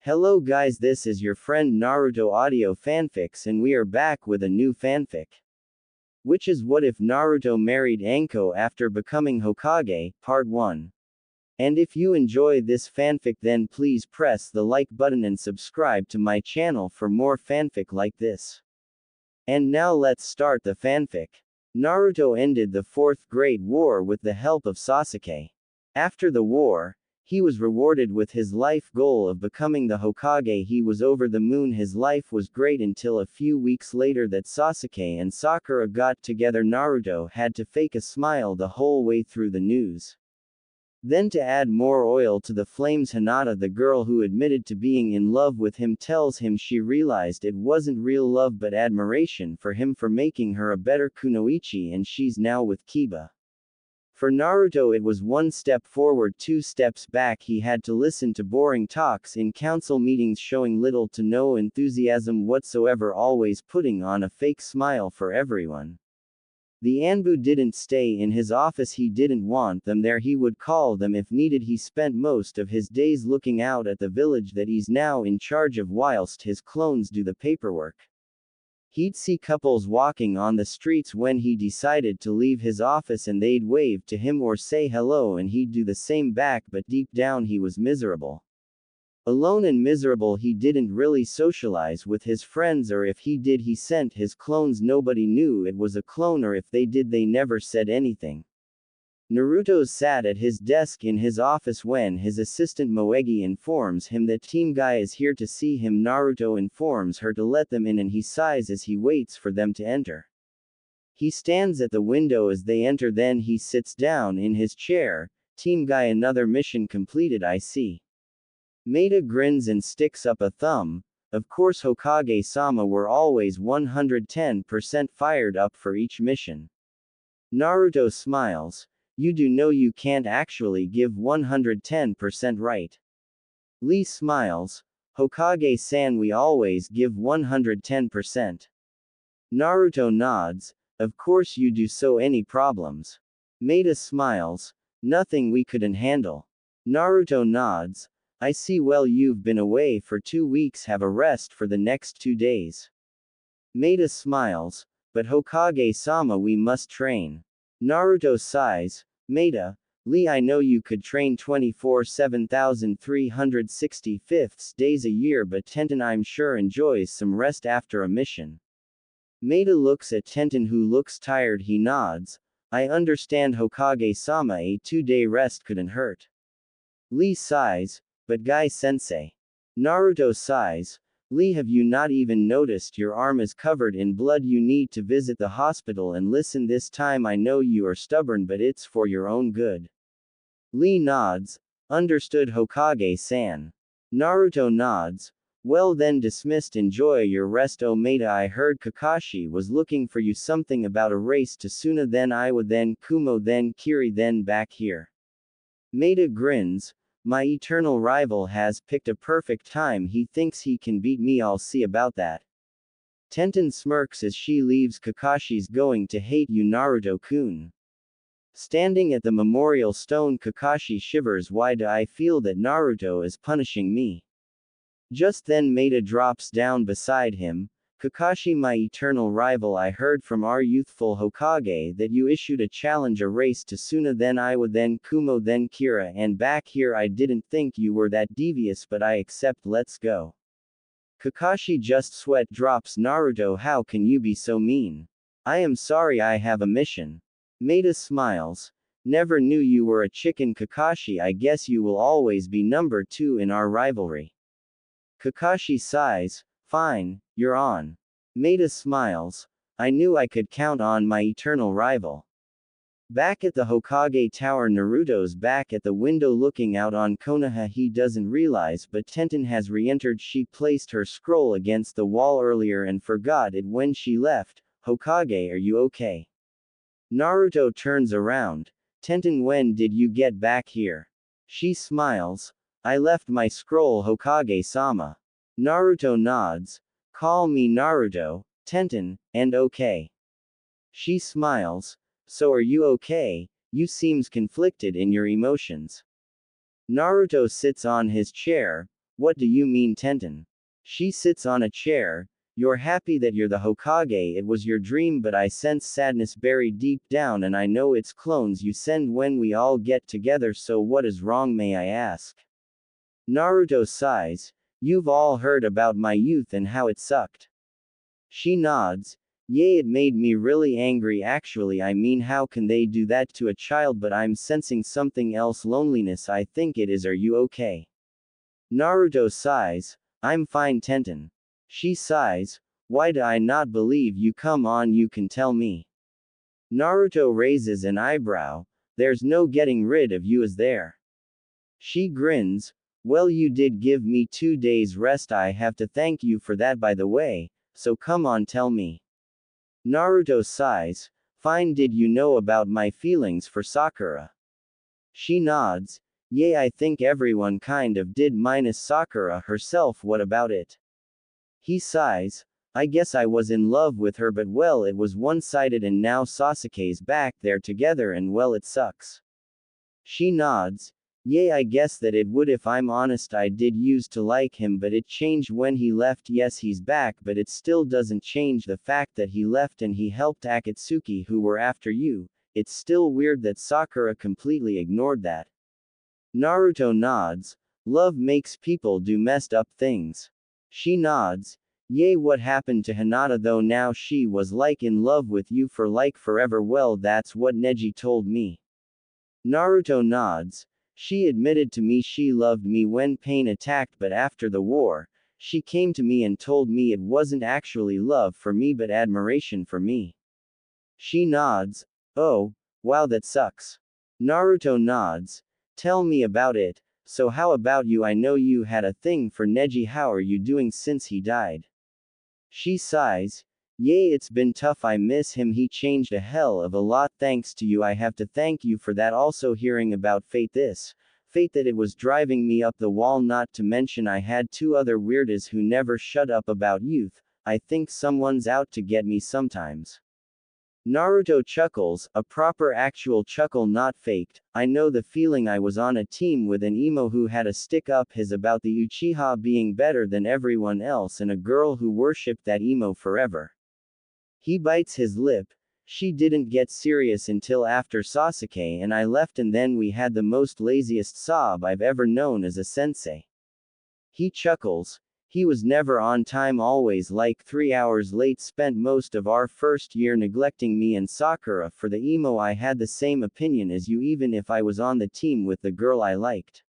Hello guys, this is your friend Naruto Audio Fanfics and we are back with a new fanfic. Which is what if Naruto married Anko after becoming Hokage, part 1. And if you enjoy this fanfic then please press the like button and subscribe to my channel for more fanfic like this. And now let's start the fanfic. Naruto ended the Fourth Great War with the help of Sasuke. After the war, he was rewarded with his life goal of becoming the Hokage. He was over the moon. His life was great until a few weeks later that Sasuke and Sakura got together. Naruto had to fake a smile the whole way through the news. Then to add more oil to the flames, Hinata, the girl who admitted to being in love with him, tells him she realized it wasn't real love but admiration for him for making her a better kunoichi, and she's now with Kiba. For Naruto it was one step forward, two steps back. He had to listen to boring talks in council meetings showing little to no enthusiasm whatsoever, always putting on a fake smile for everyone. The Anbu didn't stay in his office, he didn't want them there, he would call them if needed. He spent most of his days looking out at the village that he's now in charge of whilst his clones do the paperwork. He'd see couples walking on the streets when he decided to leave his office and they'd wave to him or say hello and he'd do the same back, but deep down he was miserable. Alone and miserable. He didn't really socialize with his friends, or if he did he sent his clones. Nobody knew it was a clone, or if they did they never said anything. Naruto sat at his desk in his office when his assistant Moegi informs him that Team Guy is here to see him. Naruto informs her to let them in and he sighs as he waits for them to enter. He stands at the window as they enter, then he sits down in his chair. Team Guy, another mission completed, I see. Maida grins and sticks up a thumb. Of course, Hokage-sama were always 110% fired up for each mission. Naruto smiles. You do know you can't actually give 110% right. Lee smiles. Hokage-san, we always give 110%. Naruto nods. Of course you do, so any problems? Maida smiles. Nothing we couldn't handle. Naruto nods. I see, well you've been away for 2 weeks, have a rest for the next 2 days. Maida smiles. But Hokage-sama, we must train. Naruto sighs. Maida, Lee, I know you could train 24/7,365 days a year, but Tenten I'm sure enjoys some rest after a mission. Maida looks at Tenten who looks tired. He nods. I understand Hokage-sama, a 2-day rest couldn't hurt. Lee sighs. But Guy-sensei. Naruto sighs. Lee, have you not even noticed your arm is covered in blood? You need to visit the hospital and listen this time. I know you are stubborn, but it's for your own good. Lee nods. Understood, Hokage-san. Naruto nods. Well then, dismissed, enjoy your rest. Oh Maida, I heard Kakashi was looking for you, something about a race to Suna, then Iwa, then Kumo, then Kiri, then back here. Maida grins. My eternal rival has picked a perfect time. He thinks he can beat me. I'll see about that. Tenten smirks as she leaves. Kakashi's going to hate you, Naruto-kun. Standing at the memorial stone, Kakashi shivers. Why do I feel that Naruto is punishing me? Just then Maida drops down beside him. Kakashi, my eternal rival, I heard from our youthful Hokage that you issued a challenge, a race to Suna, then Iwa, then Kumo, then Kira, and back here. I didn't think you were that devious, but I accept. Let's go. Kakashi just sweat drops. Naruto, how can you be so mean? I am sorry, I have a mission. Maida smiles. Never knew you were a chicken, Kakashi. I guess you will always be number 2 in our rivalry. Kakashi sighs. Fine, you're on. Maida smiles. I knew I could count on my eternal rival. Back at the Hokage Tower, Naruto's back at the window looking out on Konoha. He doesn't realize, but Tenten has re-entered. She placed her scroll against the wall earlier and forgot it when she left. Hokage, are you okay? Naruto turns around. Tenten, when did you get back here? She smiles. I left my scroll, Hokage-sama. Naruto nods. Call me Naruto, Tenten, and okay. She smiles. So are you okay? You seems conflicted in your emotions. Naruto sits on his chair. What do you mean Tenten? She sits on a chair. You're happy that you're the Hokage, it was your dream, but I sense sadness buried deep down, and I know it's clones you send when we all get together, so what is wrong, may I ask? Naruto sighs. You've all heard about my youth and how it sucked. She nods. Yeah, it made me really angry actually. I mean, how can they do that to a child? But I'm sensing something else, loneliness, I think it is. Are you okay? Naruto sighs. I'm fine, Tenten. She sighs. Why do I not believe you? Come on, you can tell me. Naruto raises an eyebrow. There's no getting rid of you, is there? She grins. Well, you did give me 2 days rest. I have to thank you for that, by the way, so come on, tell me. Naruto sighs. Fine, did you know about my feelings for Sakura? She nods. Yeah, I think everyone kind of did minus Sakura herself. What about it? He sighs. I guess I was in love with her, but well, it was one-sided, and now Sasuke's back there together, and well, it sucks. She nods. Yeah, I guess that it would. If I'm honest, I did used to like him, but it changed when he left. Yes, he's back, but it still doesn't change the fact that he left and he helped Akatsuki, who were after you. It's still weird that Sakura completely ignored that. Naruto nods. Love makes people do messed up things. She nods. Yay, what happened to Hinata though? Now she was like in love with you for like forever. Well, that's what Neji told me. Naruto nods. She admitted to me she loved me when Pain attacked, but after the war, she came to me and told me it wasn't actually love for me but admiration for me. She nods. Oh, wow, that sucks. Naruto nods. Tell me about it. So how about you? I know you had a thing for Neji. How are you doing since he died? She sighs. Yay, it's been tough. I miss him. He changed a hell of a lot thanks to you. I have to thank you for that. Also, hearing about fate that it was driving me up the wall. Not to mention I had two other weirdos who never shut up about youth. I think someone's out to get me sometimes. Naruto chuckles, a proper actual chuckle, not faked. I know the feeling. I was on a team with an emo who had a stick up his about the Uchiha being better than everyone else and a girl who worshipped that emo forever. He bites his lip. She didn't get serious until after Sasuke and I left, and then we had the most laziest sob I've ever known as a sensei. He chuckles. He was never on time, always like 3 hours late, spent most of our first year neglecting me and Sakura for the emo. I had the same opinion as you, even if I was on the team with the girl I liked.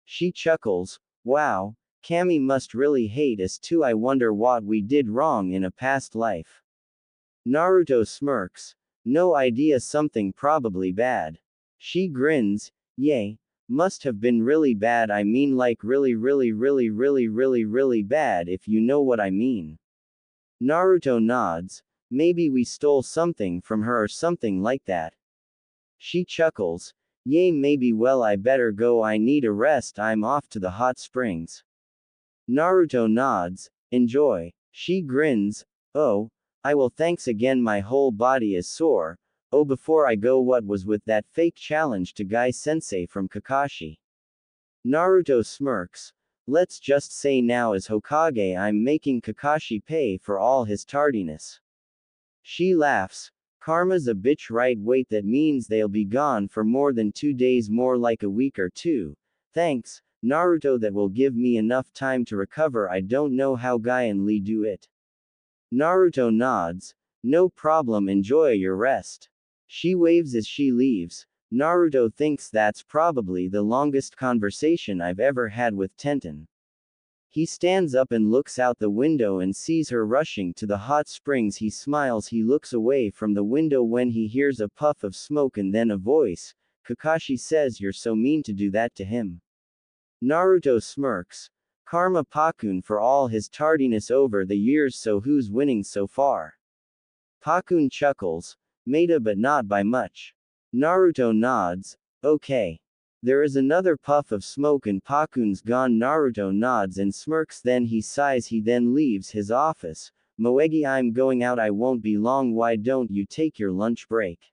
She chuckles. Wow, Kami must really hate us too. I wonder what we did wrong in a past life. Naruto smirks. No idea, something probably bad. She grins. Yay. Must have been really bad. I mean, like really bad, if you know what I mean. Naruto nods. Maybe we stole something from her or something like that. She chuckles. Yay, maybe. Well, I better go. I need a rest. I'm off to the hot springs. Naruto nods. Enjoy. She grins. Oh, I will. Thanks again. My whole body is sore. Oh, before I go, what was with that fake challenge to Guy Sensei from Kakashi? Naruto smirks. Let's just say now as Hokage I'm making Kakashi pay for all his tardiness. She laughs. Karma's a bitch, right? Wait, that means they'll be gone for more than 2 days, more like a week or two. Thanks, Naruto, that will give me enough time to recover. I don't know how Guy and Lee do it. Naruto nods. No problem, enjoy your rest. She waves as she leaves. Naruto thinks that's probably the longest conversation I've ever had with Tenten. He stands up and looks out the window and sees her rushing to the hot springs. He smiles. He looks away from the window when he hears a puff of smoke and then a voice. Kakashi says, "You're so mean to do that to him." Naruto smirks. Karma Pakun for all his tardiness over the years. So who's winning so far? Pakun chuckles. Maida, but not by much. Naruto nods. Okay. There is another puff of smoke and Pakun's gone. Naruto nods and smirks, then he sighs. He then leaves his office. Moegi, I'm going out. I won't be long. Why don't you take your lunch break?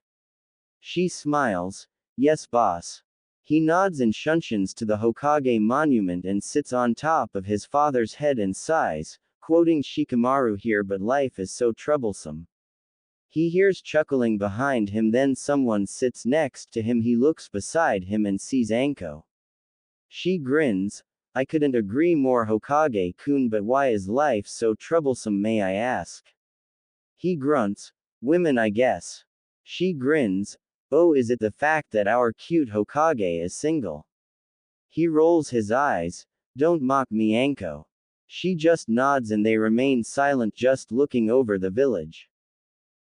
She smiles. Yes, boss. He nods and shunshuns to the Hokage monument and sits on top of his father's head and sighs, quoting Shikamaru here, but life is so troublesome. He hears chuckling behind him, then someone sits next to him. He looks beside him and sees Anko. She grins. I couldn't agree more, Hokage-kun, but why is life so troublesome, may I ask? He grunts. Women, I guess. She grins. Oh, is it the fact that our cute Hokage is single? He rolls his eyes. Don't mock me, Anko. She just nods and they remain silent, just looking over the village.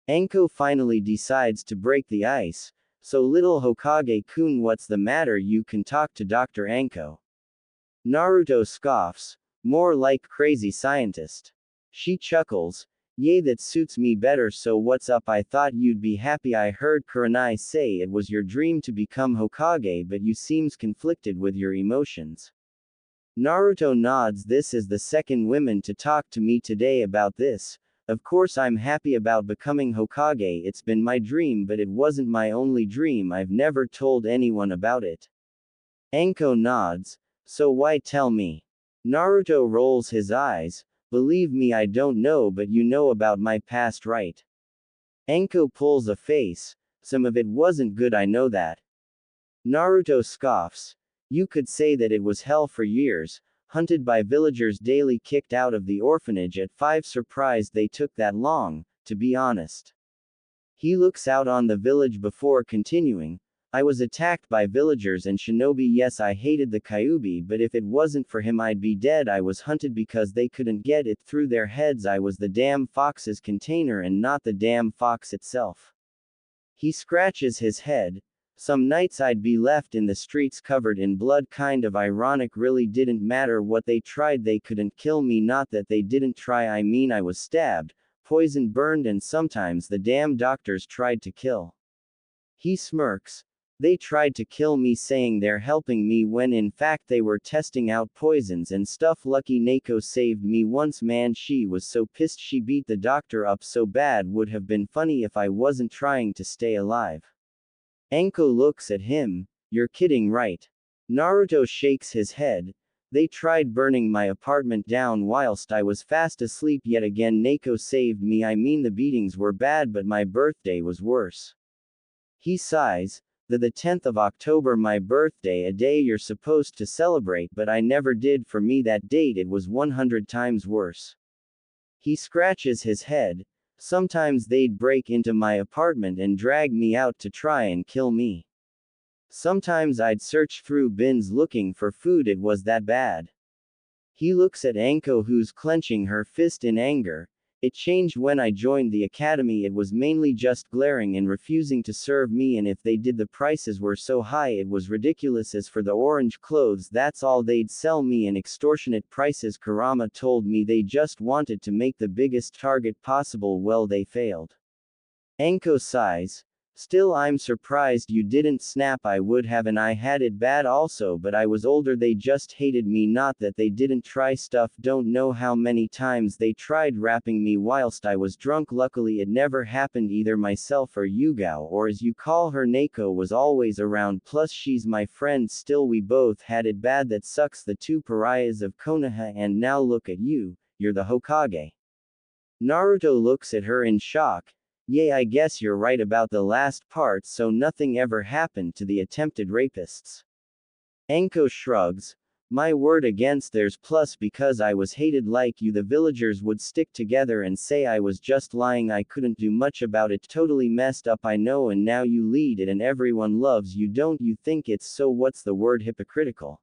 Anko finally decides to break the ice. So little Hokage-kun, what's the matter? You can talk to Dr. Anko. Naruto scoffs. More like crazy scientist. She chuckles. Yay, that suits me better. So what's up? I thought you'd be happy. I heard Kurenai say it was your dream to become Hokage, but you seems conflicted with your emotions. Naruto nods. This is the second woman to talk to me today about this. Of course I'm happy about becoming Hokage. It's been my dream, but it wasn't my only dream. I've never told anyone about it. Anko nods. So why tell me? Naruto rolls his eyes. Believe me, I don't know, but you know about my past, right? Anko pulls a face. Some of it wasn't good, I know that. Naruto scoffs. You could say that it was hell for years, hunted by villagers daily, kicked out of the orphanage at 5. Surprised they took that long, to be honest. He looks out on the village before continuing. I was attacked by villagers and shinobi. Yes, I hated the Kyuubi, but if it wasn't for him I'd be dead. I was hunted because they couldn't get it through their heads I was the damn fox's container and not the damn fox itself. He scratches his head. Some nights I'd be left in the streets covered in blood, kind of ironic. Really didn't matter what they tried, they couldn't kill me. Not that they didn't try, I mean I was stabbed, poisoned, burned, and sometimes the damn doctors tried to kill. He smirks. They tried to kill me saying they're helping me when in fact they were testing out poisons and stuff. Lucky Naoko saved me once, man. She was so pissed she beat the doctor up so bad. Would have been funny if I wasn't trying to stay alive. Anko looks at him. You're kidding, right? Naruto shakes his head. They tried burning my apartment down whilst I was fast asleep. Yet again Naoko saved me. I mean the beatings were bad, but my birthday was worse. He sighs. The 10th of October, my birthday, a day you're supposed to celebrate, but I never did. For me that date it was 100 times worse. He scratches his head. Sometimes they'd break into my apartment and drag me out to try and kill me. Sometimes I'd search through bins looking for food, it was that bad. He looks at Anko, who's clenching her fist in anger. It changed when I joined the academy. It was mainly just glaring and refusing to serve me, and if they did, the prices were so high it was ridiculous. As for the orange clothes, that's all they'd sell me in extortionate prices. Kurama told me they just wanted to make the biggest target possible. Well, they failed. Anko sighs. Still, I'm surprised you didn't snap. I would have, and I had it bad also, but I was older. They just hated me, not that they didn't try stuff. Don't know how many times they tried rapping me whilst I was drunk. Luckily it never happened. Either myself or Yugao, or as you call her, Naoko, was always around, plus she's my friend. Still, we both had it bad. That sucks. The two pariahs of Konoha, and now look at you, you're the Hokage. Naruto looks at her in shock. Yeah, I guess you're right about the last part. So nothing ever happened to the attempted rapists. Anko shrugs. My word against theirs, plus because I was hated like you, the villagers would stick together and say I was just lying. I couldn't do much about it. Totally messed up, I know, and now you lead it and everyone loves you. Don't you think it's so, what's the word, hypocritical?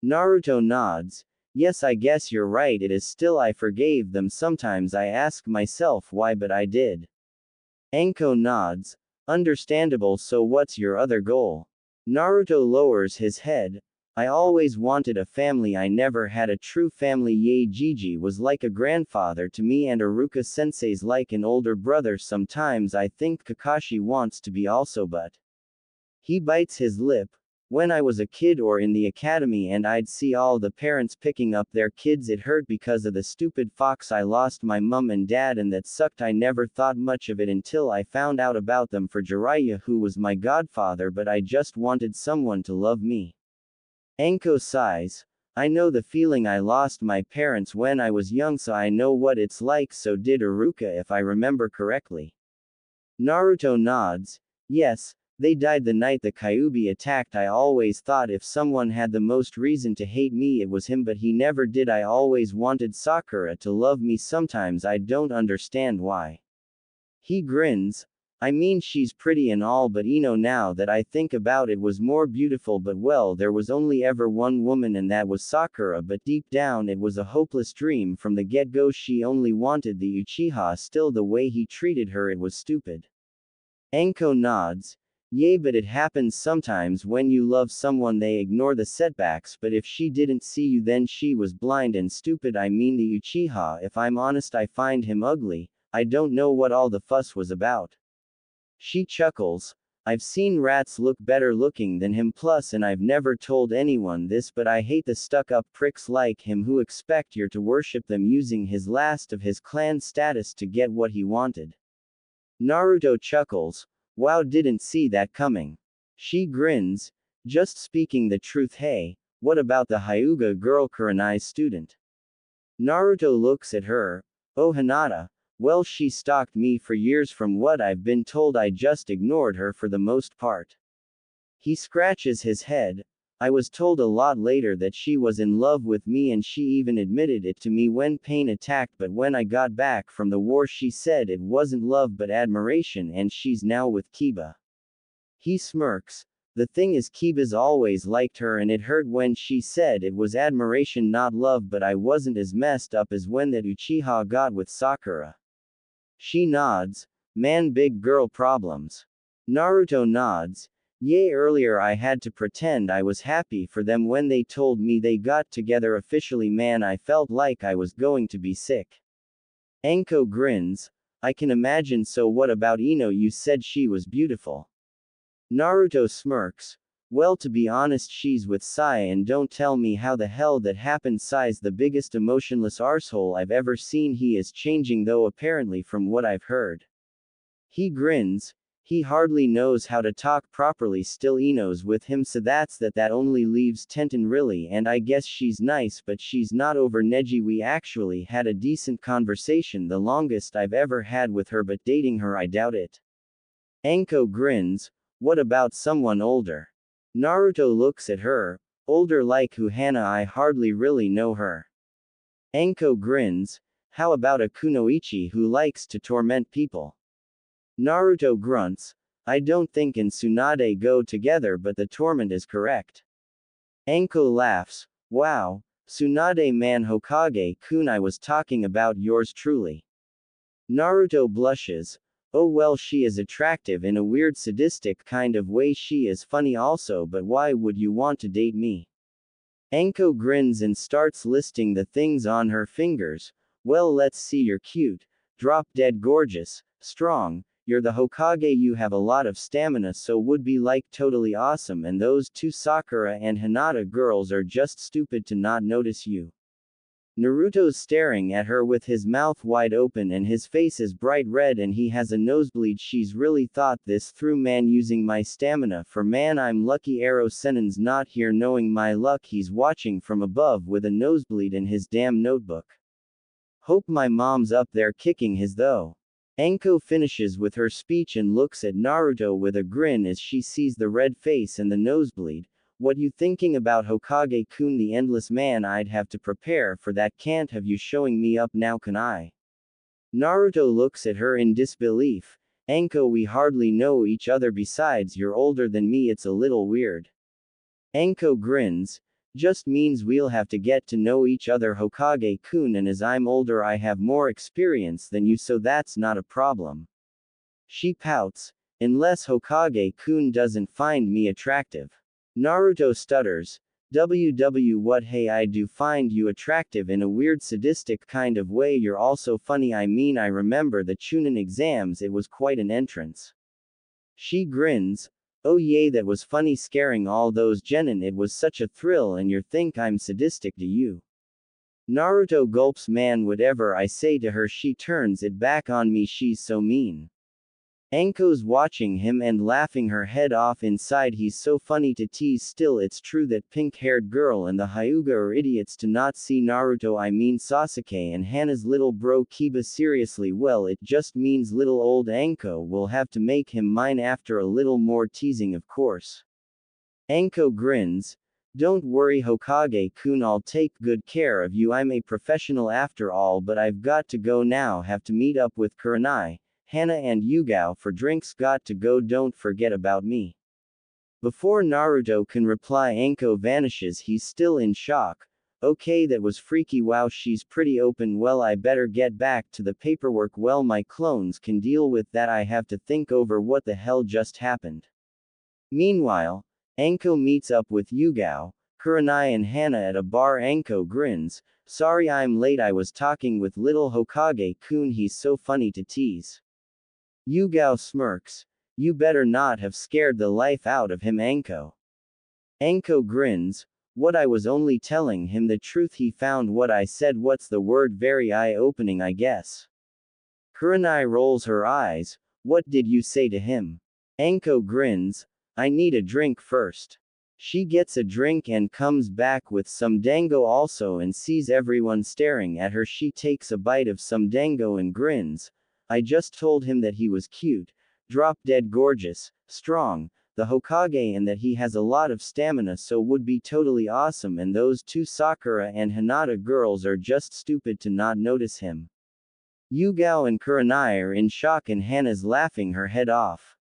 Naruto nods. Yes, I guess you're right. It is. Still, I forgave them. Sometimes I ask myself why, but I did. Anko nods. Understandable. So what's your other goal? Naruto lowers his head. I always wanted a family. I never had a true family. Yae was like a grandfather to me, and Iruka sensei's like an older brother. Sometimes I think Kakashi wants to be also, but he bites his lip. When I was a kid or in the academy and I'd see all the parents picking up their kids, it hurt because of the stupid fox. I lost my mum and dad and that sucked. I never thought much of it until I found out about them for Jiraiya, who was my godfather, but I just wanted someone to love me. Anko sighs. I know the feeling. I lost my parents when I was young, so I know what it's like. So did Iruka, if I remember correctly. Naruto nods. Yes, they died the night the Kyuubi attacked. I always thought if someone had the most reason to hate me it was him, but he never did. I always wanted Sakura to love me. Sometimes I don't understand why. He grins. I mean, she's pretty and all, but now that I think about it, was more beautiful. But well, there was only ever one woman and that was Sakura, but deep down it was a hopeless dream from the get-go. She only wanted the Uchiha. Still, the way he treated her, it was stupid. Anko nods. Yay, but it happens sometimes. When you love someone they ignore the setbacks, but if she didn't see you then she was blind and stupid. I mean the Uchiha. If I'm honest, I find him ugly. I don't know what all the fuss was about. She chuckles. I've seen rats look better looking than him, plus, and I've never told anyone this, but I hate the stuck-up pricks like him who expect you to worship them, using his last of his clan status to get what he wanted. Naruto chuckles. Wow, didn't see that coming. She grins. Just speaking the truth. Hey, what about the Hyuga girl, Kurenai's student? Naruto looks at her. Oh, Hinata. Well, she stalked me for years. From what I've been told, I just ignored her for the most part. He scratches his head. I was told a lot later that she was in love with me, and she even admitted it to me when Pain attacked, but when I got back from the war she said it wasn't love but admiration, and she's now with Kiba. He smirks. The thing is, Kiba's always liked her and it hurt when she said it was admiration not love, but I wasn't as messed up as when that Uchiha got with Sakura. She nods. Man, big girl problems. Naruto nods. Yay, earlier I had to pretend I was happy for them when they told me they got together officially. Man, I felt like I was going to be sick. Anko grins. I can imagine. So what about Ino? You said she was beautiful. Naruto smirks. Well, to be honest, she's with Sai, and don't tell me how the hell that happened. Sai's the biggest emotionless arsehole I've ever seen. He is changing though, apparently, from what I've heard. He grins. He hardly knows how to talk properly. Still, Ino's with him, so that only leaves Tenten, really, and I guess she's nice, but she's not over Neji. We actually had a decent conversation, the longest I've ever had with her, but dating her, I doubt it. Anko grins. What about someone older? Naruto looks at her. Older like who? Hana? I hardly really know her. Anko grins. How about a kunoichi who likes to torment people? Naruto grunts. I don't think and Tsunade go together, but the torment is correct. Anko laughs. Wow, Tsunade man, Hokage-kun, I was talking about yours truly. Naruto blushes. Oh well, she is attractive in a weird sadistic kind of way. She is funny also, but why would you want to date me? Anko grins and starts listing the things on her fingers. Well, let's see, you're cute, drop dead gorgeous, strong, you're the Hokage, you have a lot of stamina, so would be like totally awesome, and those two Sakura and Hinata girls are just stupid to not notice you. Naruto's staring at her with his mouth wide open and his face is bright red and he has a nosebleed. She's really thought this through, man, using my stamina for man. I'm lucky Arrow Sennin's not here, knowing my luck he's watching from above with a nosebleed in his damn notebook. Hope my mom's up there kicking his though. Anko finishes with her speech and looks at Naruto with a grin as she sees the red face and the nosebleed. What you thinking about, Hokage-kun? The endless man, I'd have to prepare for that. Can't have you showing me up now, can I? Naruto looks at her in disbelief. Anko, we hardly know each other, besides you're older than me, it's a little weird. Anko grins. Just means we'll have to get to know each other, Hokage-kun, and as I'm older I have more experience than you, so that's not a problem. She pouts. Unless Hokage-kun doesn't find me attractive. Naruto stutters. What? Hey, I do find you attractive in a weird sadistic kind of way. You're also funny. I mean, I remember the Chunin exams, it was quite an entrance. She grins. Oh yay, that was funny, scaring all those genin, it was such a thrill, and you think I'm sadistic, do you? Naruto gulps, man, whatever I say to her she turns it back on me, she's so mean. Anko's watching him and laughing her head off inside, he's so funny to tease. Still, it's true that pink-haired girl and the Hyuga are idiots to not see Naruto, I mean Sasuke and Hana's little bro Kiba seriously. Well, it just means little old Anko will have to make him mine after a little more teasing, of course. Anko grins. Don't worry Hokage-kun, I'll take good care of you, I'm a professional after all, but I've got to go now, have to meet up with Kurenai, Hana and Yugao for drinks, got to go, don't forget about me. Before Naruto can reply, Anko vanishes, he's still in shock. Okay, that was freaky, wow, she's pretty open, well I better get back to the paperwork, well my clones can deal with that, I have to think over what the hell just happened. Meanwhile, Anko meets up with Yugao, Kurenai and Hana at a bar. Anko grins. Sorry I'm late, I was talking with little Hokage-kun, he's so funny to tease. Yugao smirks. You better not have scared the life out of him, Anko. Anko grins. What, I was only telling him the truth, he found what I said, what's the word, very eye-opening I guess. Kurenai rolls her eyes. What did you say to him? Anko grins. I need a drink first. She gets a drink and comes back with some dango also and sees everyone staring at her. She takes a bite of some dango and grins. I just told him that he was cute, drop-dead gorgeous, strong, the Hokage, and that he has a lot of stamina, so would be totally awesome, and those two Sakura and Hinata girls are just stupid to not notice him. Yugao and Kurenai are in shock and Hana's laughing her head off.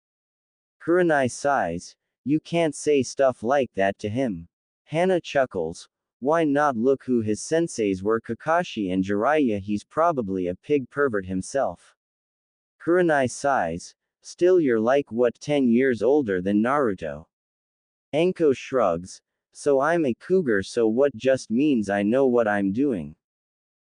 Kurenai sighs. You can't say stuff like that to him. Hana chuckles. Why not? Look who his senseis were, Kakashi and Jiraiya, he's probably a pig pervert himself. Kurenai sighs. Still, you're like what, 10 years older than Naruto? Anko shrugs. So I'm a cougar, so what, just means I know what I'm doing.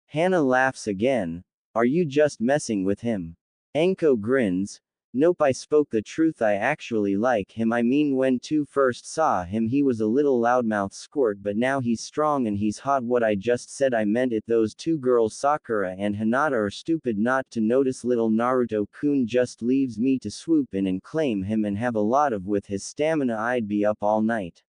Hana laughs again. Are you just messing with him? Anko grins. Nope, I spoke the truth, I actually like him, I mean when you first saw him he was a little loudmouth squirt, but now he's strong and he's hot. What I just said, I meant it. Those two girls Sakura and Hinata are stupid not to notice little Naruto-kun just leaves me to swoop in and claim him and have a lot of with his stamina, I'd be up all night.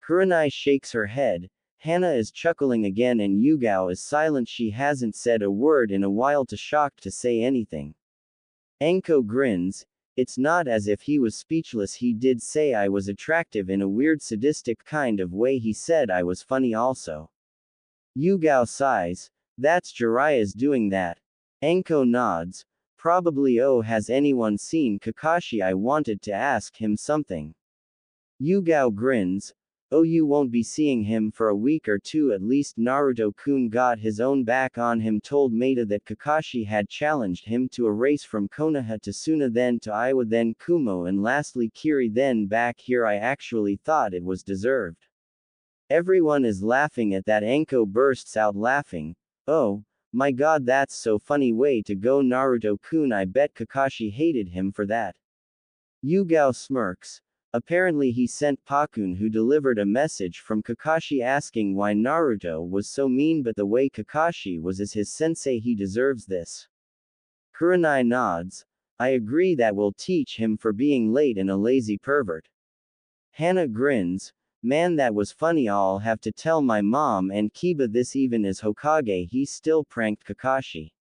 Kurenai shakes her head. Hana is chuckling again and Yugao is silent, she hasn't said a word in a while, too shocked to say anything. Anko grins. It's not as if he was speechless, he did say I was attractive in a weird sadistic kind of way, he said I was funny also. Yugao sighs. That's Jiraiya's doing that. Anko nods. Probably. Oh, has anyone seen Kakashi? I wanted to ask him something. Yugao grins. Oh, you won't be seeing him for a week or two at least. Naruto-kun got his own back on him, told Maida that Kakashi had challenged him to a race from Konoha to Suna, then to Iwa, then Kumo, and lastly Kiri, then back here. I actually thought it was deserved. Everyone is laughing at that. Anko bursts out laughing. Oh my god, that's so funny, way to go Naruto-kun, I bet Kakashi hated him for that. Yugao smirks. Apparently he sent Pakun, who delivered a message from Kakashi asking why Naruto was so mean, but the way Kakashi was as his sensei, he deserves this. Kurenai nods. I agree, that will teach him for being late and a lazy pervert. Hana grins. Man, that was funny, I'll have to tell my mom and Kiba this. Even as Hokage he still pranked Kakashi.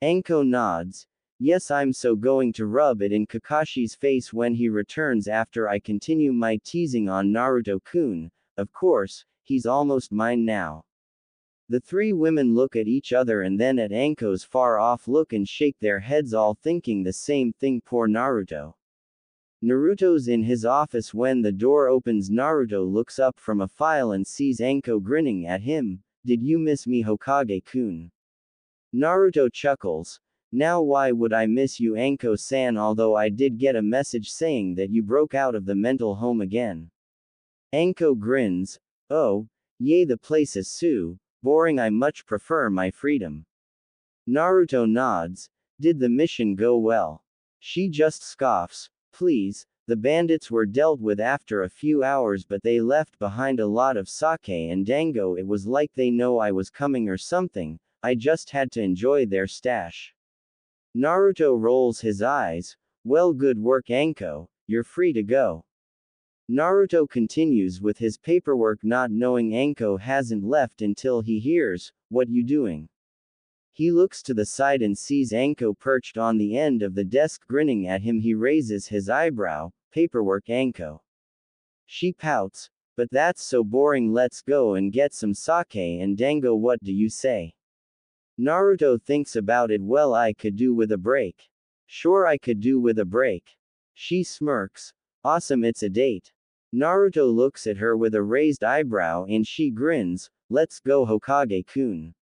Anko nods. Yes, I'm so going to rub it in Kakashi's face when he returns after I continue my teasing on Naruto-kun. Of course, he's almost mine now. The three women look at each other and then at Anko's far-off look and shake their heads, all thinking the same thing. Poor Naruto. Naruto's in his office when the door opens. Naruto looks up from a file and sees Anko grinning at him. Did you miss me, Hokage-kun? Naruto chuckles. Now why would I miss you, Anko-san, although I did get a message saying that you broke out of the mental home again. Anko grins. Oh, yay, the place is so boring, I much prefer my freedom. Naruto nods. Did the mission go well? She just scoffs. Please, The bandits were dealt with after a few hours, but they left behind a lot of sake and dango. It was like they know I was coming or something. I just had to enjoy their stash. Naruto rolls his eyes. Well, good work, Anko. You're free to go. Naruto continues with his paperwork, not knowing Anko hasn't left until he hears, "What you doing?" He looks to the side and sees Anko perched on the end of the desk grinning at him. He raises his eyebrow. "Paperwork, Anko." She pouts. "But that's so boring, let's go and get some sake and dango, what do you say?" Naruto thinks about it. "Well, I could do with a break." "Sure, I could do with a break." She smirks. "Awesome, it's a date." Naruto looks at her with a raised eyebrow and she grins. "Let's go, Hokage-kun."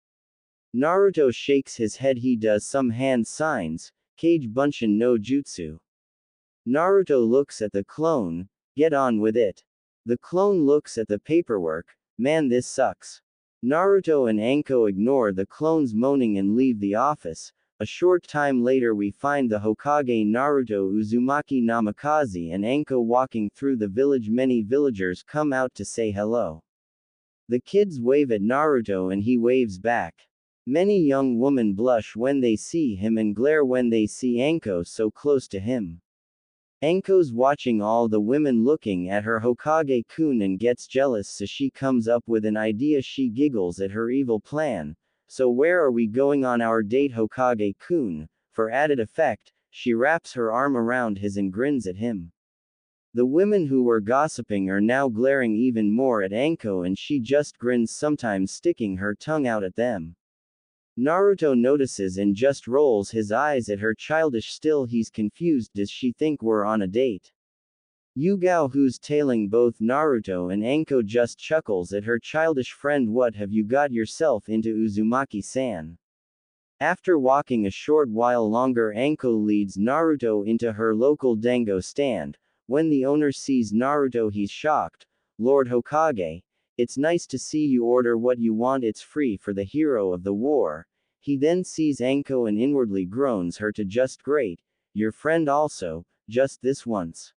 Naruto shakes his head. He does some hand signs. "Kage Bunshin no Jutsu." Naruto looks at the clone. "Get on with it." The clone looks at the paperwork. "Man, this sucks." Naruto and Anko ignore the clone's moaning and leave the office. A short time later we find the Hokage Naruto, Uzumaki Namikaze and Anko walking through the village. Many villagers come out to say hello. The kids wave at Naruto and he waves back. Many young women blush when they see him and glare when they see Anko so close to him. Anko's watching all the women looking at her Hokage-kun and gets jealous, so she comes up with an idea. She giggles at her evil plan. "So where are we going on our date, Hokage-kun?" For added effect, she wraps her arm around his and grins at him. The women who were gossiping are now glaring even more at Anko and she just grins, sometimes sticking her tongue out at them. Naruto notices and just rolls his eyes at her. Childish still, he's confused. Does she think we're on a date? Yugao, who's tailing both Naruto and Anko, just chuckles at her childish friend. "What have you got yourself into, Uzumaki-san?" After walking a short while longer, Anko leads Naruto into her local dango stand. When the owner sees Naruto, he's shocked. "Lord Hokage, it's nice to see you. Order what you want, it's free for the hero of the war." He then sees Anko and inwardly groans her to just great. "Your friend also, just this once."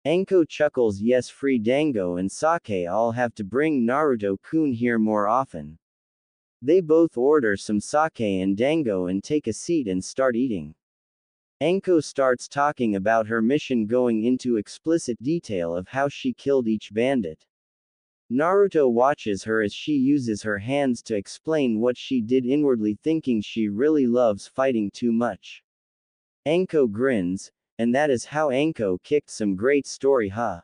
Anko chuckles. "Yes, free dango and sake. I'll have to bring Naruto-kun here more often." They both order some sake and dango and take a seat and start eating. Anko starts talking about her mission, going into explicit detail of how she killed each bandit. Naruto watches her as she uses her hands to explain what she did, inwardly thinking she really loves fighting too much. Anko grins, "And that is how Anko kicked some great story, huh?"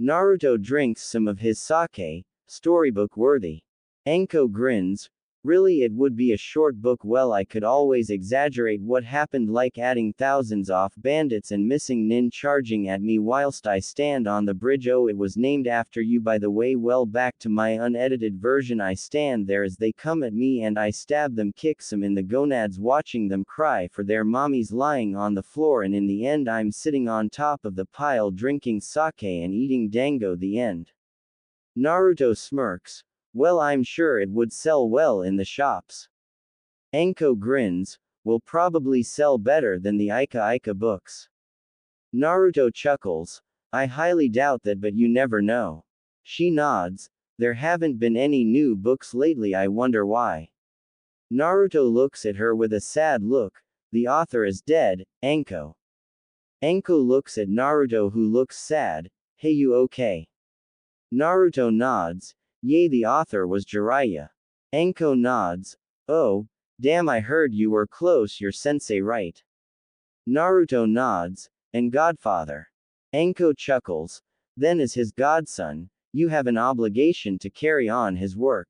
Naruto drinks some of his sake, storybook worthy. Anko grins, "Really, it would be a short book. Well, I could always exaggerate what happened, like adding thousands off bandits and missing nin charging at me whilst I stand on the bridge. Oh, it was named after you, by the way. Well, back to my unedited version. I stand there as they come at me and I stab them, kick some in the gonads, watching them cry for their mommies lying on the floor, and in the end I'm sitting on top of the pile drinking sake and eating dango." The end. Naruto smirks. "Well, I'm sure it would sell well in the shops." Anko grins, "Will probably sell better than the Ika Ika books." Naruto chuckles, "I highly doubt that, but you never know." She nods, "There haven't been any new books lately, I wonder why." Naruto looks at her with a sad look. "The author is dead, Anko." Anko looks at Naruto, who looks sad. "Hey, you okay?" Naruto nods. "Yay, the author was Jiraiya." Anko nods. "Oh, damn, I heard you were close, your sensei, right?" Naruto nods. "And Godfather." Anko chuckles. "Then as his godson, you have an obligation to carry on his work."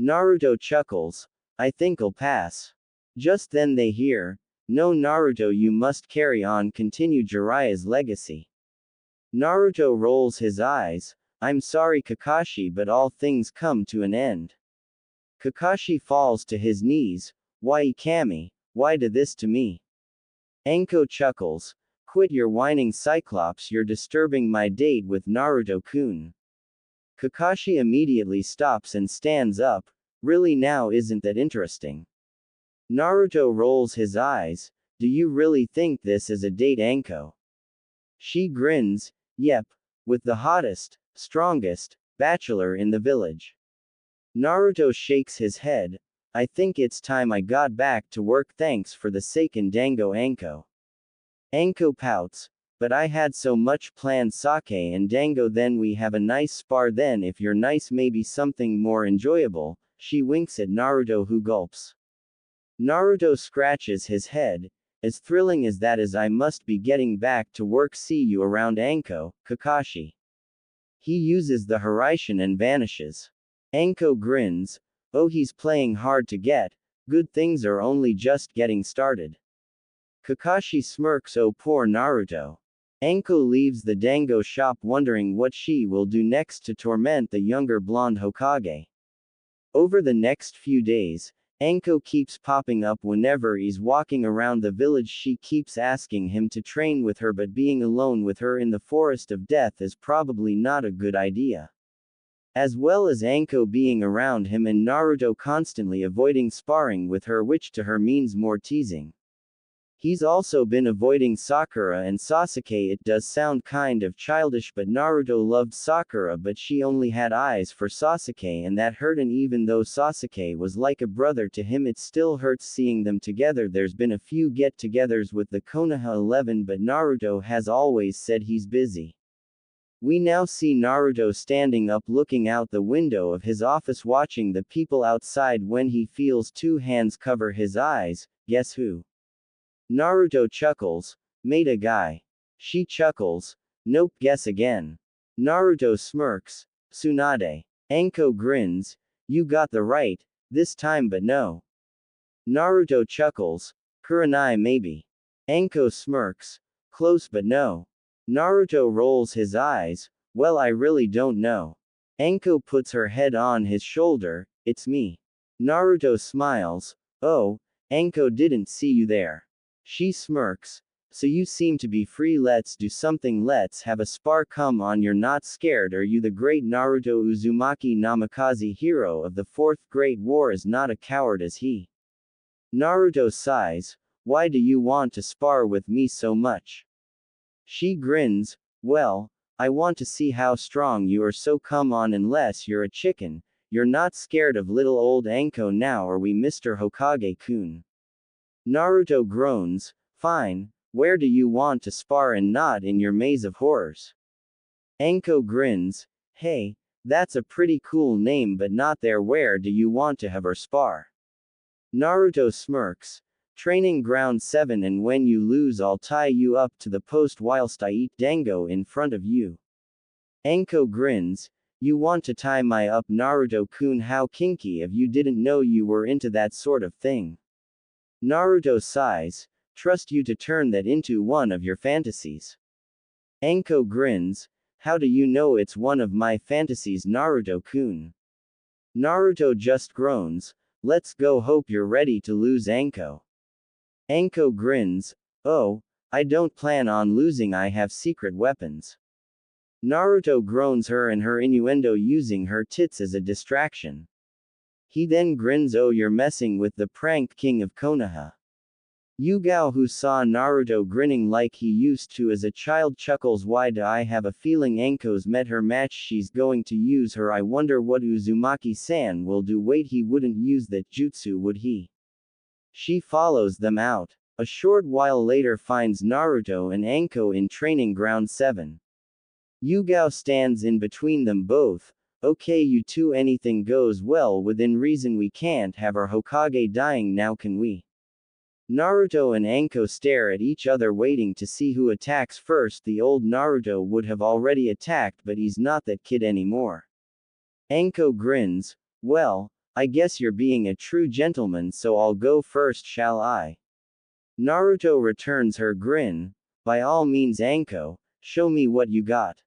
Naruto chuckles. "I think I'll pass." Just then they hear, "No, Naruto, you must carry on, continue Jiraiya's legacy." Naruto rolls his eyes. "I'm sorry, Kakashi, but all things come to an end." Kakashi falls to his knees. "Why, Ikami, why do this to me?" Anko chuckles. "Quit your whining, Cyclops, you're disturbing my date with Naruto-kun." Kakashi immediately stops and stands up. "Really, now isn't that interesting?" Naruto rolls his eyes. "Do you really think this is a date, Anko?" She grins, yep, with the hottest, strongest, bachelor in the village. Naruto shakes his head. I think it's time I got back to work, thanks for the seiken dango Anko. Anko pouts, but I had so much planned, sake and dango, then we have a nice spar, then if you're nice maybe something more enjoyable. She winks at Naruto, who gulps. Naruto scratches his head. As thrilling as that is, I must be getting back to work, see you around Anko, Kakashi. He uses the Hiraishin and vanishes. Anko grins. Oh, he's playing hard to get. Good things are only just getting started. Kakashi smirks. Oh, poor Naruto. Anko leaves the dango shop wondering what she will do next to torment the younger blonde Hokage. Over the next few days, Anko keeps popping up whenever he's walking around the village. She keeps asking him to train with her, but being alone with her in the forest of death is probably not a good idea. As well as Anko being around him and Naruto constantly avoiding sparring with her, which to her means more teasing. He's also been avoiding Sakura and Sasuke. It does sound kind of childish, but Naruto loved Sakura, but she only had eyes for Sasuke, and that hurt. And even though Sasuke was like a brother to him, it still hurts seeing them together. There's been a few get-togethers with the Konoha 11, but Naruto has always said he's busy. We now see Naruto standing up, looking out the window of his office, watching the people outside when he feels two hands cover his eyes. Guess who? Naruto chuckles. Made a guy. She chuckles. Nope, guess again. Naruto smirks. Tsunade. Anko grins. You got the right, this time, but no. Naruto chuckles. Kurenai maybe. Anko smirks. Close but no. Naruto rolls his eyes. Well, I really don't know. Anko puts her head on his shoulder. It's me. Naruto smiles. Oh, Anko didn't see you there. She smirks. So you seem to be free, let's do something, let's have a spar, come on, you're not scared are you? The great Naruto Uzumaki Namikaze, hero of the Fourth Great War, is not a coward as he. Naruto sighs. Why do you want to spar with me so much? She grins. Well, I want to see how strong you are, so come on, unless you're a chicken, you're not scared of little old Anko now, are we, Mr. Hokage-kun? Naruto groans. Fine, where do you want to spar, and not in your maze of horrors? Anko grins. Hey, that's a pretty cool name, but not there. Where do you want to have our spar? Naruto smirks. Training ground 7, and when you lose I'll tie you up to the post whilst I eat dango in front of you. Anko grins. You want to tie my up, Naruto-kun? How kinky of you, didn't know you were into that sort of thing. Naruto sighs. Trust you to turn that into one of your fantasies. Anko grins. How do you know it's one of my fantasies, Naruto-kun? Naruto just groans. Let's go, hope you're ready to lose, Anko. Anko grins. Oh, I don't plan on losing, I have secret weapons. Naruto groans her and her innuendo, using her tits as a distraction. He then grins. Oh, you're messing with the prank king of Konoha. Yugao, who saw Naruto grinning like he used to as a child, chuckles. Why do I have a feeling Anko's met her match? She's going to use her. I wonder what Uzumaki-san will do. Wait, he wouldn't use that jutsu, would he? She follows them out. A short while later finds Naruto and Anko in training ground 7. Yugao stands in between them both. Okay, you two, anything goes, well, within reason. We can't have our Hokage dying now, can we? Naruto and Anko stare at each other, waiting to see who attacks first. The old Naruto would have already attacked, but he's not that kid anymore. Anko grins. Well, I guess you're being a true gentleman, so I'll go first, shall I? Naruto returns her grin. By all means, Anko, show me what you got.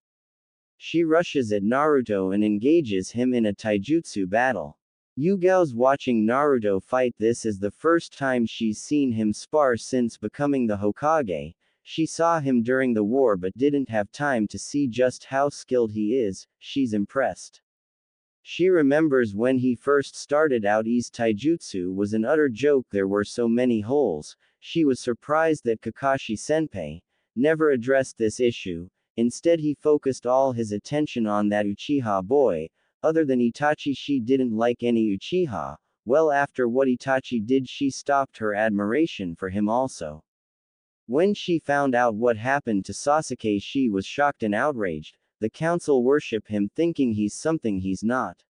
She rushes at Naruto and engages him in a taijutsu battle. Yugao's watching Naruto fight. This is the first time she's seen him spar since becoming the Hokage. She saw him during the war but didn't have time to see just how skilled he is. She's impressed. She remembers when he first started out, his taijutsu was an utter joke, there were so many holes. She was surprised that Kakashi Senpai, never addressed this issue. Instead he focused all his attention on that Uchiha boy. Other than Itachi, she didn't like any Uchiha. Well, after what Itachi did, she stopped her admiration for him also. When she found out what happened to Sasuke, she was shocked and outraged. The council worship him, thinking he's something he's not.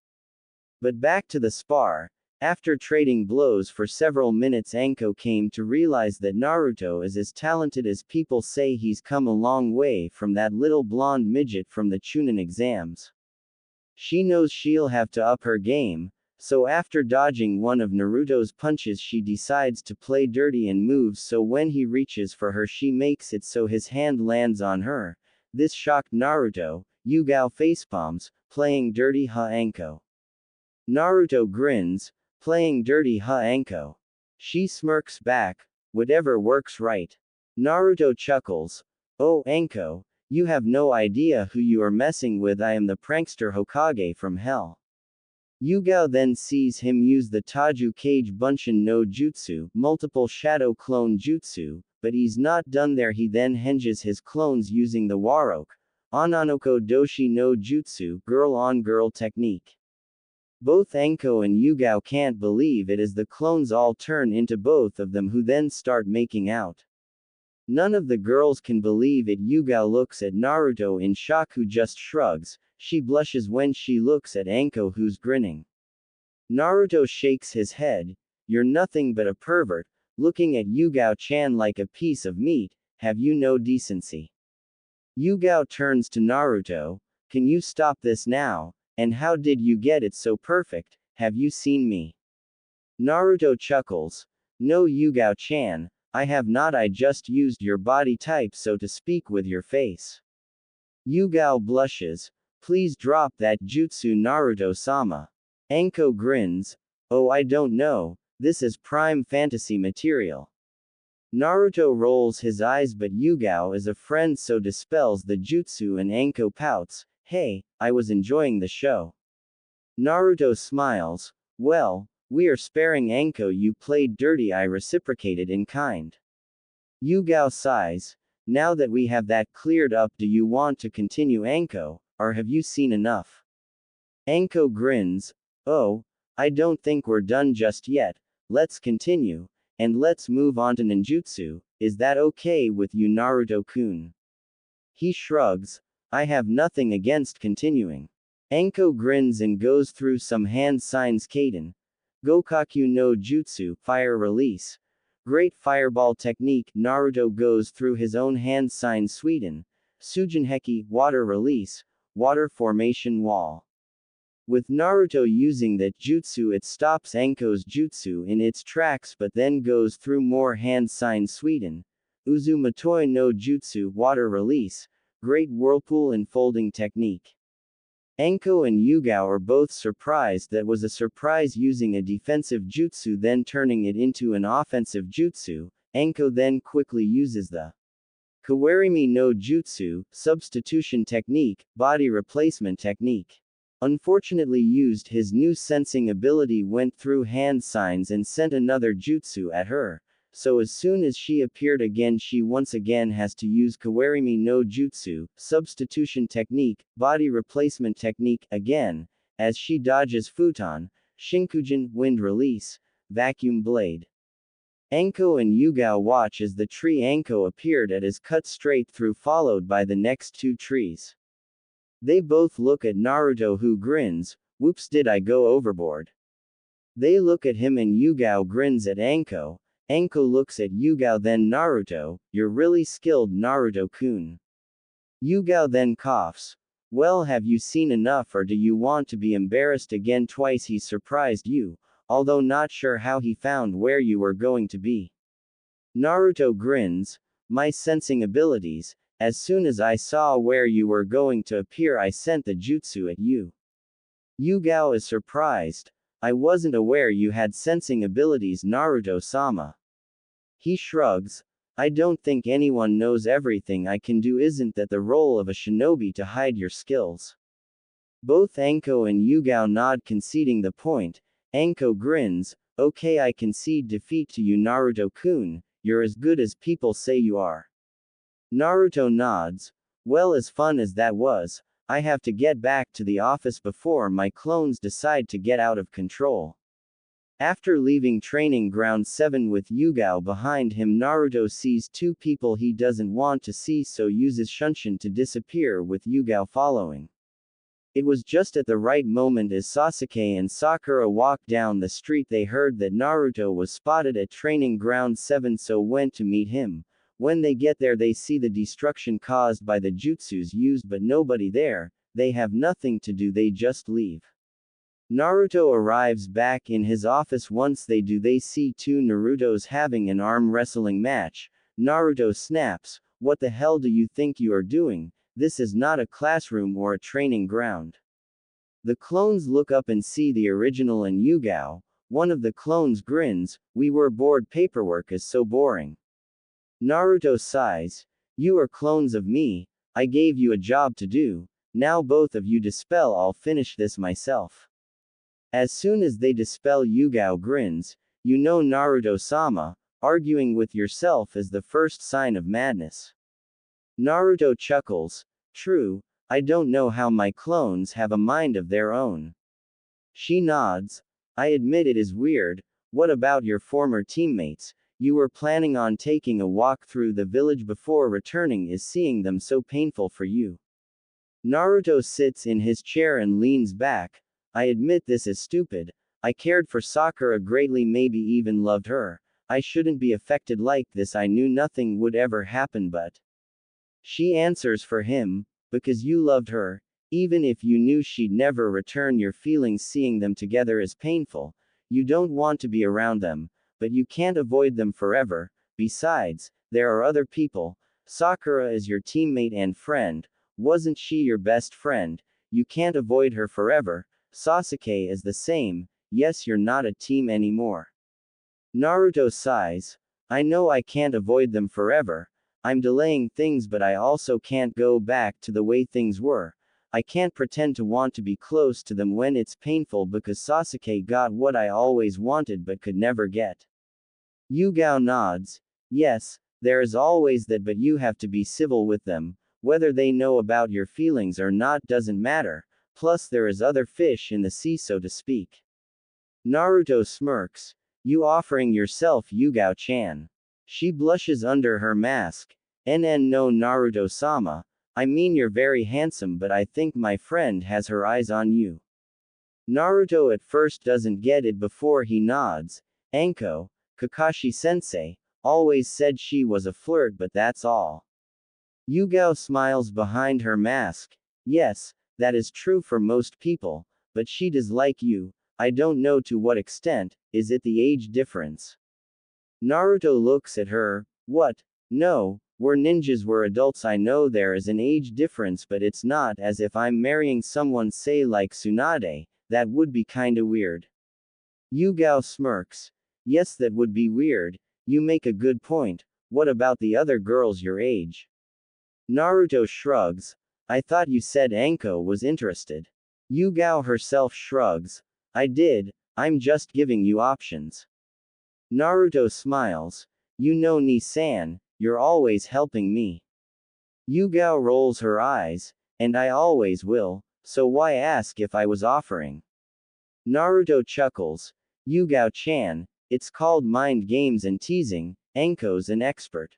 But back to the spar. After trading blows for several minutes, Anko came to realize that Naruto is as talented as people say. He's come a long way from that little blonde midget from the Chunin exams. She knows she'll have to up her game, so after dodging one of Naruto's punches, she decides to play dirty and moves so when he reaches for her, she makes it so his hand lands on her. This shocked Naruto. Yugao facepalms, playing dirty ha Anko. Naruto grins, playing dirty ha Anko. She smirks back, whatever works, right? Naruto chuckles, oh Anko, you have no idea who you are messing with. I am the prankster Hokage from hell. Yugao then sees him use the Taju Kage Bunshin no Jutsu, multiple shadow clone jutsu, but he's not done there. He then henges his clones using the Warok, Ananoko Doshi no Jutsu, girl-on-girl technique. Both Anko and Yugao can't believe it as the clones all turn into both of them, who then start making out. None of the girls can believe it. Yugao looks at Naruto in shock, who just shrugs. She blushes when she looks at Anko, who's grinning. Naruto shakes his head. You're nothing but a pervert, looking at Yugao-chan like a piece of meat. Have you no decency? Yugao turns to Naruto. Can you stop this now? And how did you get it so perfect? Have you seen me? Naruto chuckles. No, Yugao-chan, I have not. I just used your body type, so to speak, with your face. Yugao blushes. Please drop that jutsu, Naruto-sama. Anko grins. Oh, I don't know. This is prime fantasy material. Naruto rolls his eyes, but Yugao is a friend, so dispels the jutsu, and Anko pouts. Hey, I was enjoying the show. Naruto smiles. Well, we are sparing Anko. You played dirty. I reciprocated in kind. Yugao sighs. Now that we have that cleared up, do you want to continue, Anko, or have you seen enough? Anko grins. Oh, I don't think we're done just yet. Let's continue, and let's move on to ninjutsu. Is that okay with you, Naruto-kun? He shrugs. I have nothing against continuing. Anko grins and goes through some hand signs. Kaden. Gokaku no Jutsu, fire release. Great fireball technique. Naruto goes through his own hand sign. Suiden. Sujinheki, water release, water formation wall. With Naruto using that jutsu, it stops Anko's jutsu in its tracks, but then goes through more hand sign. Suiden. Uzumatoi no Jutsu, water release. Great whirlpool enfolding technique. Anko and Yugao are both surprised. That was a surprise, using a defensive jutsu then turning it into an offensive jutsu. Anko then quickly uses the Kawarimi no Jutsu, substitution technique, body replacement technique. Unfortunately used his new sensing ability, went through hand signs and sent another jutsu at her. So as soon as she appeared again, she once again has to use Kawarimi no Jutsu, substitution technique, body replacement technique, again, as she dodges futon, shinkujin, wind release, vacuum blade. Anko and Yugao watch as the tree Anko appeared at is cut straight through, followed by the next two trees. They both look at Naruto, who grins. Whoops, did I go overboard? They look at him and Yugao grins at Anko. Anko looks at Yugao, then Naruto. You're really skilled, Naruto-kun. Yugao then coughs. Well, have you seen enough, or do you want to be embarrassed again? Twice he surprised you, although not sure how he found where you were going to be. Naruto grins. My sensing abilities. As soon as I saw where you were going to appear, I sent the jutsu at you. Yugao is surprised. I wasn't aware you had sensing abilities, Naruto-sama. He shrugs. I don't think anyone knows everything I can do. Isn't that the role of a shinobi, to hide your skills? Both Anko and Yugao nod, conceding the point. Anko grins. Okay, I concede defeat to you, Naruto-kun. You're as good as people say you are. Naruto nods. Well, as fun as that was, I have to get back to the office before my clones decide to get out of control. After leaving Training Ground 7 with Yugao behind him, Naruto sees two people he doesn't want to see, so uses Shunshin to disappear with Yugao following. It was just at the right moment as Sasuke and Sakura walked down the street they heard that Naruto was spotted at Training Ground 7, so went to meet him. When they get there they see the destruction caused by the jutsus used but nobody there. They have nothing to do, they just leave. Naruto arrives back in his office. Once they do, they see two Narutos having an arm wrestling match. Naruto snaps, "What the hell do you think you are doing? This is not a classroom or a training ground." The clones look up and see the original and Yugao. One of the clones grins, "We were bored, paperwork is so boring." Naruto sighs, "You are clones of me, I gave you a job to do, now both of you dispel, I'll finish this myself." As soon as they dispel, Yugao grins, "You know Naruto-sama, arguing with yourself is the first sign of madness." Naruto chuckles, "True, I don't know how my clones have a mind of their own." She nods, "I admit it is weird. What about your former teammates? You were planning on taking a walk through the village before returning. Is seeing them so painful for you?" Naruto sits in his chair and leans back. "I admit this is stupid. I cared for Sakura greatly, maybe even loved her. I shouldn't be affected like this. I knew nothing would ever happen, but." She answers for him, "Because you loved her. Even if you knew she'd never return, your feelings seeing them together is painful. You don't want to be around them, but you can't avoid them forever. Besides, there are other people. Sakura is your teammate and friend. Wasn't she your best friend? You can't avoid her forever. Sasuke is the same. Yes, you're not a team anymore." Naruto sighs, "I know I can't avoid them forever. I'm delaying things, but I also can't go back to the way things were. I can't pretend to want to be close to them when it's painful, because Sasuke got what I always wanted but could never get." Yugao nods, "Yes, there is always that, but you have to be civil with them. Whether they know about your feelings or not doesn't matter. Plus there is other fish in the sea, so to speak." Naruto smirks, "You offering yourself, Yugao-chan?" She blushes under her mask, No Naruto-sama, I mean you're very handsome, but I think my friend has her eyes on you." Naruto at first doesn't get it before he nods, "Anko, Kakashi-sensei, always said she was a flirt, but that's all." Yugao smiles behind her mask, "Yes, that is true for most people, but she does like you. I don't know to what extent. Is it the age difference?" Naruto looks at her, "What? No, we're ninjas, we're adults. I know there is an age difference, but it's not as if I'm marrying someone, say like Tsunade. That would be kinda weird." Yugao smirks, "Yes, that would be weird. You make a good point. What about the other girls your age?" Naruto shrugs, "I thought you said Anko was interested." Yugao herself shrugs, "I did, I'm just giving you options." Naruto smiles, "You know Ni-san, you're always helping me." Yugao rolls her eyes, "And I always will, so why ask if I was offering?" Naruto chuckles, "Yugao-chan, it's called mind games and teasing. Anko's an expert."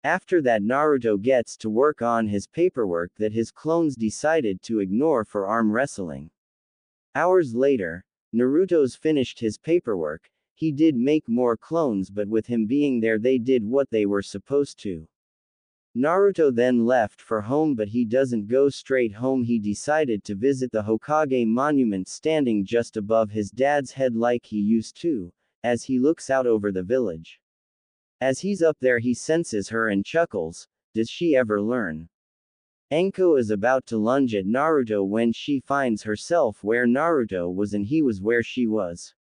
After that, Naruto gets to work on his paperwork that his clones decided to ignore for arm wrestling. Hours later, Naruto's finished his paperwork. He did make more clones, but with him being there they did what they were supposed to. Naruto then left for home, but he doesn't go straight home. He decided to visit the Hokage monument standing just above his dad's head like he used to, as he looks out over the village. As he's up there he senses her and chuckles, "Does she ever learn?" Anko is about to lunge at Naruto when she finds herself where Naruto was and he was where she was.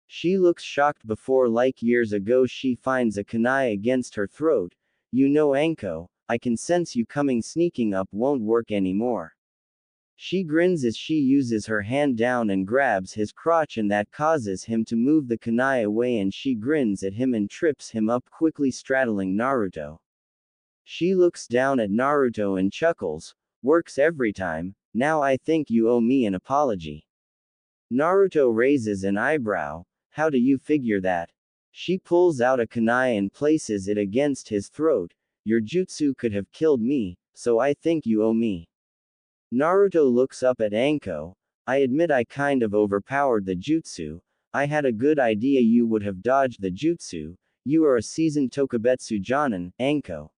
She looks shocked before, like years ago, she finds a kunai against her throat. "You know Anko, I can sense you coming, sneaking up won't work anymore." She grins as she uses her hand down and grabs his crotch, and that causes him to move the kunai away, and she grins at him and trips him up, quickly straddling Naruto. She looks down at Naruto and chuckles. Works every time. Now I think you owe me an apology. Naruto raises an eyebrow. How do you figure that? She pulls out a kunai and places it against his throat. Your jutsu could have killed me, so I think you owe me. Naruto looks up at Anko. I admit I kind of overpowered the jutsu. I had a good idea you would have dodged the jutsu. You are a seasoned Tokubetsu Jonin, Anko.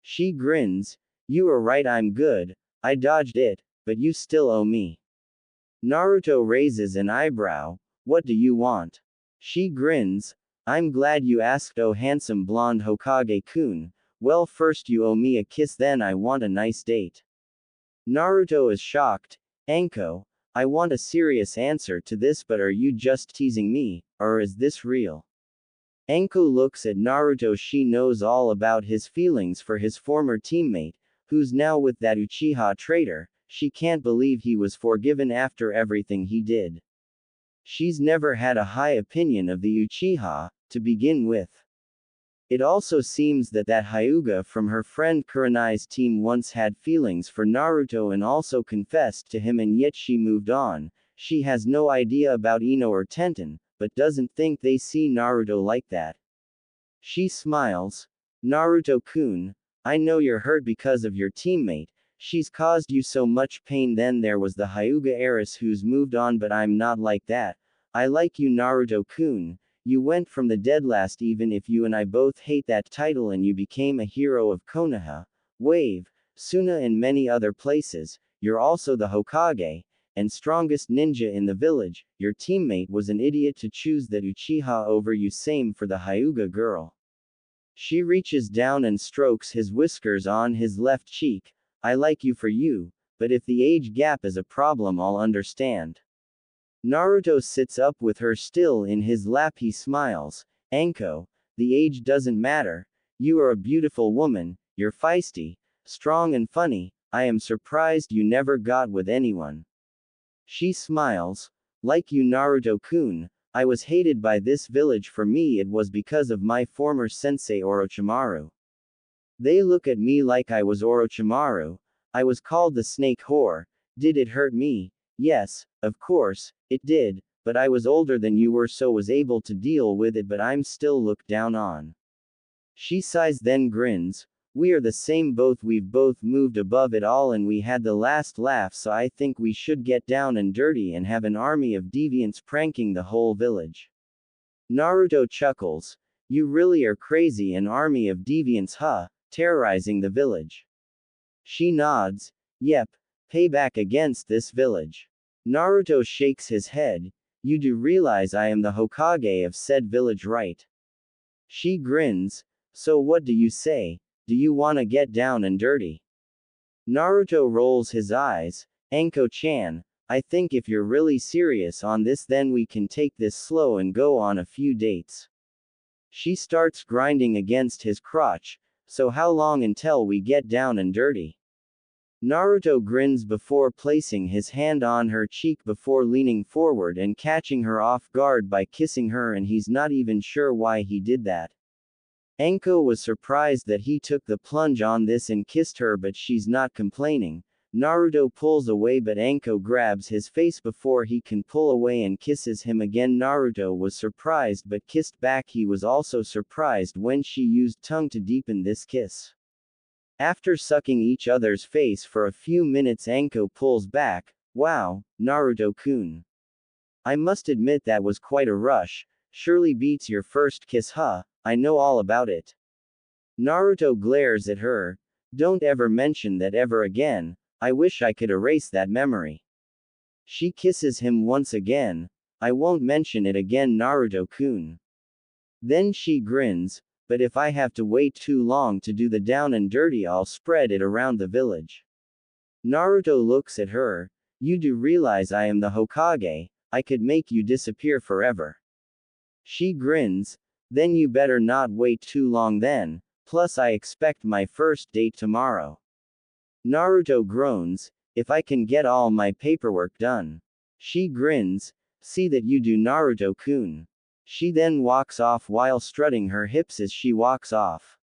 She grins. You are right, I'm good. I dodged it, but you still owe me. Naruto raises an eyebrow. What do you want? She grins. I'm glad you asked, oh handsome blonde Hokage-kun. Well, first you owe me a kiss, then I want a nice date. Naruto is shocked. Anko, I want a serious answer to this, but are you just teasing me, or is this real? Anko looks at Naruto. She knows all about his feelings for his former teammate, who's now with that Uchiha traitor. She can't believe he was forgiven after everything he did. She's never had a high opinion of the Uchiha, to begin with. It also seems that Hyuga from her friend Kurenai's team once had feelings for Naruto and also confessed to him, and yet she moved on. She has no idea about Ino or Tenten, but doesn't think they see Naruto like that. She smiles. Naruto-kun, I know you're hurt because of your teammate. She's caused you so much pain. Then there was the Hyuga heiress who's moved on, but I'm not like that. I like you, Naruto-kun. You went from the dead last, even if you and I both hate that title, and you became a hero of Konoha, Wave, Suna and many other places. You're also the Hokage, and strongest ninja in the village. Your teammate was an idiot to choose that Uchiha over you. Same for the Hyuga girl. She reaches down and strokes his whiskers on his left cheek. I like you for you, but if the age gap is a problem, I'll understand. Naruto sits up with her still in his lap. He smiles. Anko, the age doesn't matter. You are a beautiful woman, you're feisty, strong and funny. I am surprised you never got with anyone. She smiles. Like you, Naruto-kun, I was hated by this village. For me it was because of my former sensei Orochimaru. They look at me like I was Orochimaru. I was called the snake whore. Did it hurt me? Yes, of course, it did, but I was older than you were, so was able to deal with it, but I'm still looked down on. She sighs, then grins. We are the same both. We've both moved above it all, and we had the last laugh, so I think we should get down and dirty and have an army of deviants pranking the whole village. Naruto chuckles. You really are crazy, an army of deviants, huh? Terrorizing the village. She nods. Yep, payback against this village. Naruto shakes his head. You do realize I am the Hokage of said village, right? She grins. So what do you say? Do you wanna get down and dirty? Naruto rolls his eyes. Anko-chan, I think if you're really serious on this, then we can take this slow and go on a few dates. She starts grinding against his crotch. So how long until we get down and dirty? Naruto grins before placing his hand on her cheek before leaning forward and catching her off guard by kissing her, and he's not even sure why he did that. Anko was surprised that he took the plunge on this and kissed her, but she's not complaining. Naruto pulls away, but Anko grabs his face before he can pull away and kisses him again. Naruto was surprised but kissed back. He was also surprised when she used tongue to deepen this kiss. After sucking each other's face for a few minutes, Anko pulls back. Wow, Naruto-kun. I must admit that was quite a rush. Surely beats your first kiss, huh? I know all about it. Naruto glares at her. Don't ever mention that ever again. I wish I could erase that memory. She kisses him once again. I won't mention it again, Naruto-kun. Then she grins. But if I have to wait too long to do the down and dirty, I'll spread it around the village. Naruto looks at her. You do realize I am the Hokage. I could make you disappear forever. She grins. Then you better not wait too long then. Plus I expect my first date tomorrow. Naruto groans. If I can get all my paperwork done. She grins. See that you do, Naruto-kun. She then walks off while strutting her hips as she walks off.